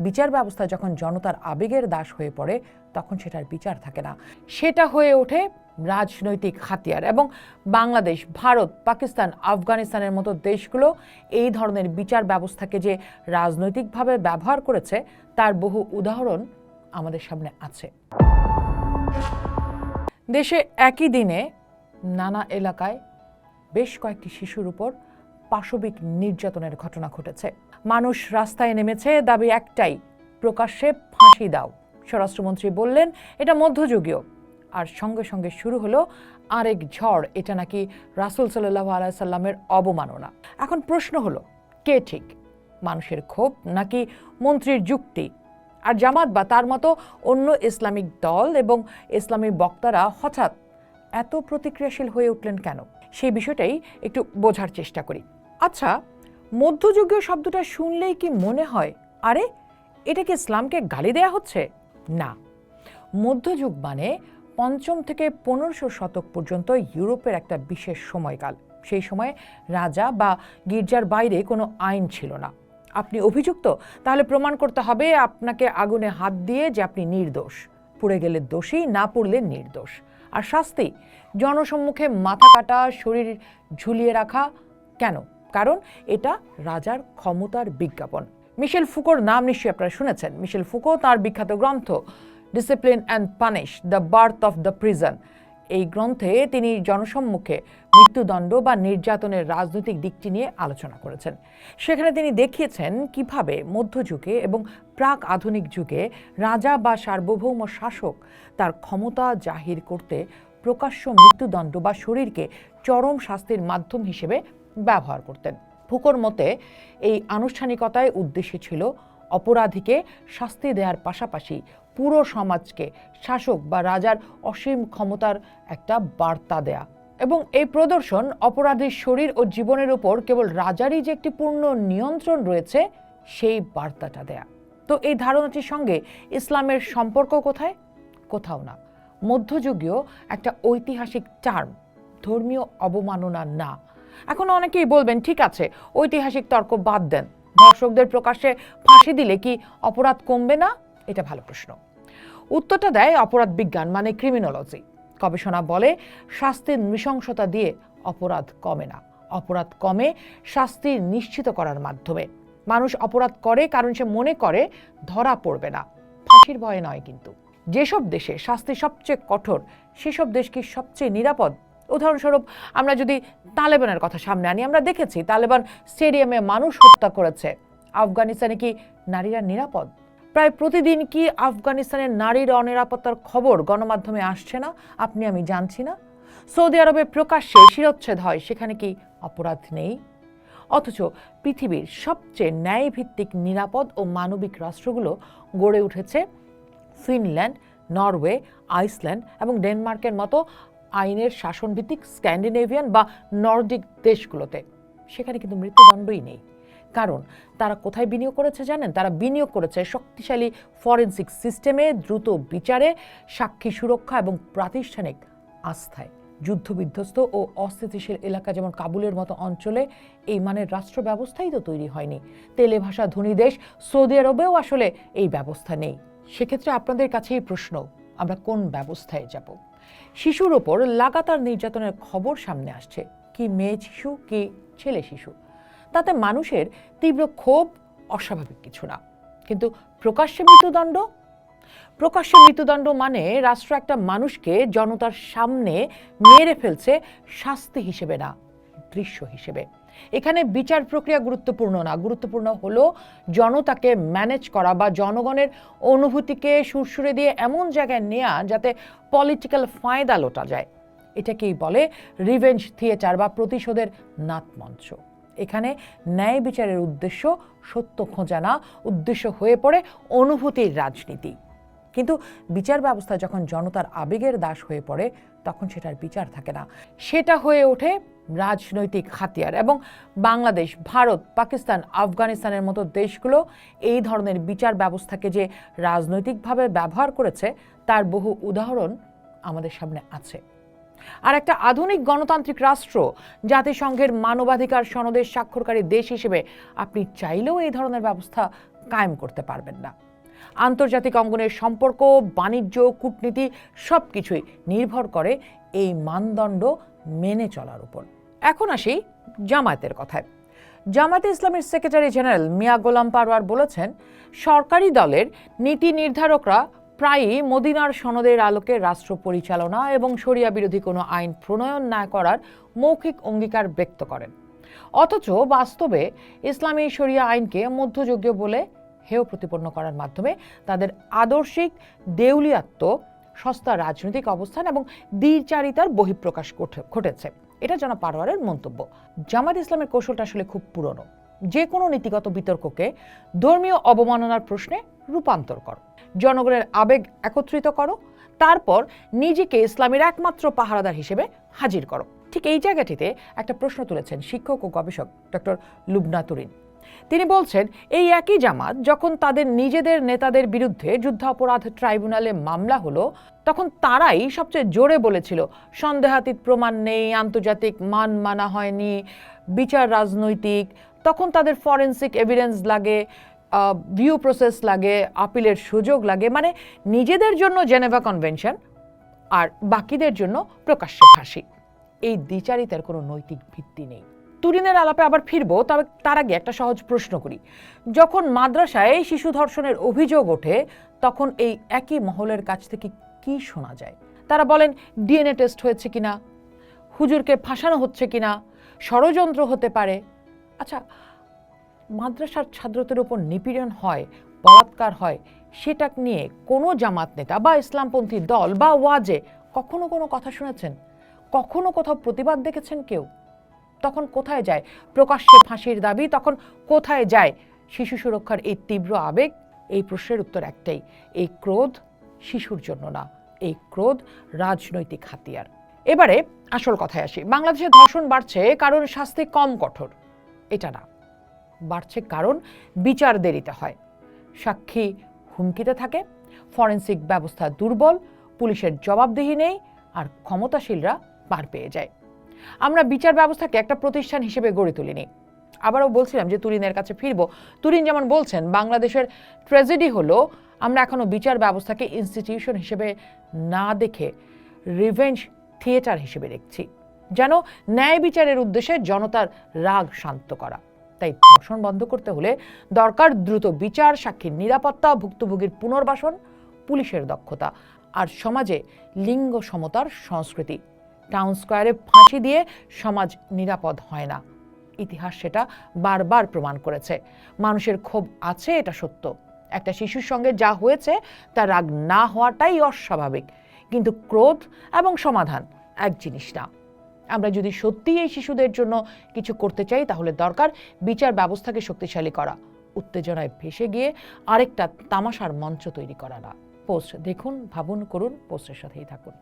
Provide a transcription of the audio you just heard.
বিচার ব্যবস্থা যখন জনতার আবেগের দাস হয়ে পড়ে তখন সেটার বিচার থাকে না, সেটা হয়ে ওঠে রাজনৈতিক হাতিয়ার। এবং বাংলাদেশ, ভারত, পাকিস্তান, আফগানিস্তানের মতো দেশগুলো এই ধরনের বিচার ব্যবস্থাকে যে রাজনৈতিকভাবে ব্যবহার করেছে তার বহু উদাহরণ আমাদের সামনে আছে। দেশে একই দিনে নানা এলাকায় বেশ কয়েকটি শিশুর উপর পাশবিক নির্যাতনের ঘটনা ঘটেছে। মানুষ রাস্তায় নেমেছে, দাবি একটাই, প্রকাশ্যে ফাঁসি দাও। স্বরাষ্ট্রমন্ত্রী বললেন এটা মধ্যযুগীয়, আর সঙ্গে সঙ্গে শুরু হলো আরেক ঝড়, এটা নাকি রাসূল সাল্লাল্লাহু আলাইহি সাল্লামের অবমাননা। এখন প্রশ্ন হলো, কে ঠিক, মানুষের ক্ষোভ নাকি মন্ত্রীর যুক্তি? আর জামাত বা তার মতো অন্য ইসলামিক দল এবং ইসলামী বক্তারা হঠাৎ এত প্রতিক্রিয়াশীল হয়ে উঠলেন কেন? সেই বিষয়টাই একটু বোঝার চেষ্টা করি। আচ্ছা, মধ্যযুগীয় শব্দটা শুনলেই কি মনে হয় আরে এটা কি ইসলামকে গালি দেয়া হচ্ছে? না, মধ্যযুগ মানে ৫ম থেকে ১৫০০ শতক পর্যন্ত ইউরোপের একটা বিশেষ সময়কাল। সেই সময়ে রাজা বা গির্জার বাইরে কোনো আইন ছিল না। আপনি অভিযুক্ত, তাহলে প্রমাণ করতে হবে আপনাকে আগুনে হাত দিয়ে যে আপনি নির্দোষ। পুড়ে গেলে দোষী, না পুড়লে নির্দোষ। আর শাস্তি, জনসম্মুখে মাথা কাটা, শরীর ঝুলিয়ে রাখা। কেন? কারণ এটা রাজার ক্ষমতার বিজ্ঞাপন। মিশেল ফুকোর নাম নিশ্চয়ই আপনারা শুনেছেন। মিশেল ফুকো তার বিখ্যাত গ্রন্থ discipline and punish, the birth of the prison, এই গ্রন্থে তিনি জনসম্মুখে মৃত্যুদণ্ড বা নির্যাতনের রাজনৈতিক দিকটি নিয়ে আলোচনা করেছেন। সেখানে তিনি দেখিয়েছেন কিভাবে মধ্যযুগে এবং প্রাক আধুনিক যুগে রাজা বা সার্বভৌম শাসক তার ক্ষমতা জাহির করতে প্রকাশ্য মৃত্যুদণ্ড বা শরীরকে চরম শাস্তির মাধ্যম হিসেবে ব্যবহার করতেন। ফুকোর মতে এই আনুষ্ঠানিকতায় উদ্দেশ্য ছিল অপরাধীকে শাস্তি দেওয়ার পাশাপাশি পুরো সমাজকে শাসক বা রাজার অসীম ক্ষমতার একটা বার্তা দেয়া, এবং এই প্রদর্শন অপরাধীর শরীর ও জীবনের উপর কেবল রাজারই যে একটি পূর্ণ নিয়ন্ত্রণ রয়েছে সেই বার্তাটা দেয়া। তো এই ধারণাটির সঙ্গে ইসলামের সম্পর্ক কোথায়? কোথাও না। মধ্যযুগীয় একটা ঐতিহাসিক টার্ম, ধর্মীয় অবমাননা না। এখন অনেকেই বলবেন ঠিক আছে, ঐতিহাসিক তর্ক বাদ দেন, ধর্ষকদের প্রকাশ্যে ফাঁসি দিলে কি অপরাধ কমবে না? এটা ভালো প্রশ্ন। উত্তরটা দেয় অপরাধ বিজ্ঞান মানে ক্রিমিনোলজি। গবেষণা বলে শাস্তির নৃশংসতা দিয়ে অপরাধ কমে না, অপরাধ কমে শাস্তি নিশ্চিত করার মাধ্যমে। মানুষ অপরাধ করে কারণ সে মনে করে ধরা পড়বে না, ফাঁসির ভয়ে নয়। কিন্তু যেসব দেশে শাস্তি সবচেয়ে কঠোর সেসব দেশ কি সবচেয়ে নিরাপদ? উদাহরণস্বরূপ আমরা যদি তালেবানের কথা সামনে আনি, আমরা দেখেছি তালেবান স্টেডিয়ামে মানুষ হত্যা করেছে। আফগানিস্তানে কি নারীরা নিরাপদ? প্রায় প্রতিদিন কি আফগানিস্তানের নারীর অনিরাপত্তার খবর গণমাধ্যমে আসছে না? আপনি আমি জানছি না? সৌদি আরবে প্রকাশ্যে শিরচ্ছেদ হয়, সেখানে কি অপরাধ নেই? অথচ পৃথিবীর সবচেয়ে ন্যায়ভিত্তিক, নিরাপদ ও মানবিক রাষ্ট্রগুলো গড়ে উঠেছে ফিনল্যান্ড, নরওয়ে, আইসল্যান্ড এবং ডেনমার্কের মতো আইনের শাসনভিত্তিক স্ক্যান্ডিনেভিয়ান বা নর্ডিক দেশগুলোতে। সেখানে কিন্তু মৃত্যুদণ্ডই নেই। কারণ তারা কোথায় বিনিয়োগ করেছে জানেন? তারা বিনিয়োগ করেছে শক্তিশালী ফরেনসিক সিস্টেমে, দ্রুত বিচারে, সাক্ষী সুরক্ষা এবং প্রাতিষ্ঠানিক আস্থায়। যুদ্ধবিধ্বস্ত ও অস্থিতিশীল এলাকা যেমন কাবুলের মতো অঞ্চলে এই মানের রাষ্ট্র ব্যবস্থাই তো তৈরি হয়নি। তেলে ভাষা ধনী দেশ সৌদি আরবেও আসলে এই ব্যবস্থা নেই। সেক্ষেত্রে আপনাদের কাছে এই প্রশ্ন, আমরা কোন ব্যবস্থায় যাব? শিশুর ওপর লাগাতার নির্যাতনের খবর সামনে আসছে, কি মেয়ে শিশু কি ছেলে শিশু, তাতে মানুষের তীব্র ক্ষোভ অস্বাভাবিক কিছু না। কিন্তু প্রকাশ্যে মৃত্যুদণ্ড, প্রকাশ্যে মৃত্যুদণ্ড মানে রাষ্ট্র একটা মানুষকে জনতার সামনে মেরে ফেলছে শাস্তি হিসেবে না, দৃশ্য হিসেবে। এখানে বিচার প্রক্রিয়া গুরুত্বপূর্ণ না, গুরুত্বপূর্ণ হলো জনতাকে ম্যানেজ করা বা জনগণের অনুভূতিকে সুরসুরে দিয়ে এমন জায়গায় নেয়া যাতে পলিটিক্যাল ফায়দা লোটা যায়। এটাকেই বলে রিভেঞ্জ থিয়েটার বা প্রতিশোধের নাটমঞ্চ। এখানে ন্যায় বিচারের উদ্দেশ্য সত্য খোঁজা না, উদ্দেশ্য হয়ে পড়ে অনুভূতির রাজনীতি। কিন্তু বিচার ব্যবস্থা যখন জনতার আবেগের দাস হয়ে পড়ে তখন সেটার বিচার থাকে না, সেটা হয়ে ওঠে রাজনৈতিক হাতিয়ার। এবং বাংলাদেশ, ভারত, পাকিস্তান, আফগানিস্তানের মতো দেশগুলো এই ধরনের বিচার ব্যবস্থাকে যে রাজনৈতিকভাবে ব্যবহার করেছে তার বহু উদাহরণ আমাদের সামনে আছে। আর একটা আধুনিক গণতান্ত্রিক রাষ্ট্র, জাতিসংঘের মানবাধিকার সনদের স্বাক্ষরকারী দেশ হিসেবে আপনি চাইলেও এই ধরনের ব্যবস্থা কায়েম করতে পারবেন না। আন্তর্জাতিক অঙ্গনের সম্পর্ক, বাণিজ্য, কূটনীতি সবকিছুই নির্ভর করে এই মানদণ্ড মেনে চলার উপর। এখন আসি জামায়াতের কথায়। জামায়াতে ইসলামীর সেক্রেটারি জেনারেল মিয়া গোলাম পারওয়ার বলেছেন, সরকারি দলের নীতি নির্ধারকরা প্রায়ই মদিনার সনদের আলোকে রাষ্ট্র পরিচালনা এবং শরিয়া বিরোধী কোনো আইন প্রণয়ন না করার মৌখিক অঙ্গীকার ব্যক্ত করেন, অথচ বাস্তবে ইসলামী শরিয়া আইনকে মধ্যযুগীয় বলে হেয় প্রতিপন্ন করার মাধ্যমে তাদের আদর্শিক দেউলিয়াত্ব, সস্তা রাজনৈতিক অবস্থান এবং দ্বিচারিতার বহিঃপ্রকাশ ঘটেছে। এটা জনাব পারওয়ারের মন্তব্য। জামায়াত ইসলামের কৌশলটা আসলে খুব পুরনো। যে কোনো নীতিগত বিতর্ককে ধর্মীয় অবমাননার প্রশ্নে রূপান্তর করো, জনগণের আবেগ একত্রিত করো, তারপর নিজেকে ইসলামের একমাত্র পাহারাদার হিসেবে হাজির করো। ঠিক এই জায়গাটিতে একটা প্রশ্ন তুলেছেন শিক্ষক ও গবেষক ডক্টর লুবনা তুরিন। তিনি বলছেন, এই একই জামাত যখন তাদের নিজেদের নেতাদের বিরুদ্ধে যুদ্ধাপরাধ ট্রাইব্যুনালে মামলা হলো, তখন তারাই সবচেয়ে জোরে বলেছিল সন্দেহাতীত প্রমাণ নেই, আন্তর্জাতিক মান মানা হয়নি, বিচার রাজনৈতিক। তখন তাদের ফরেন্সিক এভিডেন্স লাগে, ভিউ প্রসেস লাগে, আপিলের সুযোগ লাগে। মানে নিজেদের জন্য জেনেভা কনভেনশন আর বাকিদের জন্য প্রকাশ্যে ফাঁসি। এই দ্বিচারিতার কোনো নৈতিক ভিত্তি নেই। তুরিনের আলাপে আবার ফিরবো, তবে তার আগে একটা সহজ প্রশ্ন করি। যখন মাদ্রাসায় শিশু ধর্ষণের অভিযোগ ওঠে, তখন এই একই মহলের কাছ থেকে কি শোনা যায়? তারা বলেন ডিএনএ টেস্ট হয়েছে কিনা, হুজুরকে ফাঁসানো হচ্ছে কিনা, ষড়যন্ত্র হতে পারে। আচ্ছা, মাদ্রাসার ছাত্রদের উপর নিপীড়ন হয়, বলাৎকার হয়, সেটা নিয়ে কোনো জামাত নেতা বা ইসলামপন্থী দল বা ওয়াজে কখনো কোনো কথা শুনেছেন? কখনো কোথাও প্রতিবাদ দেখেছেন কেউ? তখন কোথায় যায় প্রকাশ্যে ফাঁসির দাবি? তখন কোথায় যায় শিশু সুরক্ষার এই তীব্র আবেগ? এই প্রশ্নের উত্তর একটাই, এই ক্রোধ শিশুর জন্য না, এই ক্রোধ রাজনৈতিক হাতিয়ার। এবারে আসল কথায় আসি। বাংলাদেশে ধর্ষণ বাড়ছে কারণ শাস্তি কম কঠোর, এটা না। বাড়ছে কারণ বিচার দেরিতে হয়, সাক্ষী হুমকিতে থাকে, ফরেন্সিক ব্যবস্থা দুর্বল, পুলিশের জবাবদিহি নেই, আর ক্ষমতাশীলরা পার পেয়ে যায়। আমরা বিচার ব্যবস্থাকে একটা প্রতিষ্ঠান হিসেবে গড়ে তুলিনি। আবারও বলছিলাম যে তুরিনের কাছে ফিরবো। তুরিন যেমন বলছেন, বাংলাদেশের ট্র্যাজেডি হলো আমরা এখনো বিচার ব্যবস্থাকে ইনস্টিটিউশন হিসেবে না দেখে রিভেঞ্জ থিয়েটার হিসেবে দেখছি, যেন ন্যায় বিচারের উদ্দেশ্যে জনতার রাগ শান্ত করা। তাই ধর্ষণ বন্ধ করতে হলে দরকার দ্রুত বিচার, সাক্ষীর নিরাপত্তা, ভুক্তভোগীর পুনর্বাসন, পুলিশের দক্ষতা আর সমাজে লিঙ্গ সমতার সংস্কৃতি। টাউন স্কোয়ারে ফাঁসি দিয়ে সমাজ নিরাপদ হয় না। ইতিহাস সেটা বারবার প্রমাণ করেছে। মানুষের ক্ষোভ আছে, এটা সত্য। একটা শিশুর সঙ্গে যা হয়েছে তা রাগ না হওয়াটাই অস্বাভাবিক, কিন্তু ক্রোধ এবং সমাধান এক জিনিস না। আমরা যদি সত্যিই এই শিশুদের জন্য কিছু করতে চাই, তাহলে দরকার বিচার ব্যবস্থাকে শক্তিশালী করা, উত্তেজনায় ভেসে গিয়ে আরেকটা তামাশার মঞ্চ তৈরি করা না। পোস্ট দেখুন, ভাবুন, করুন, পোস্টের সাথেই থাকুন।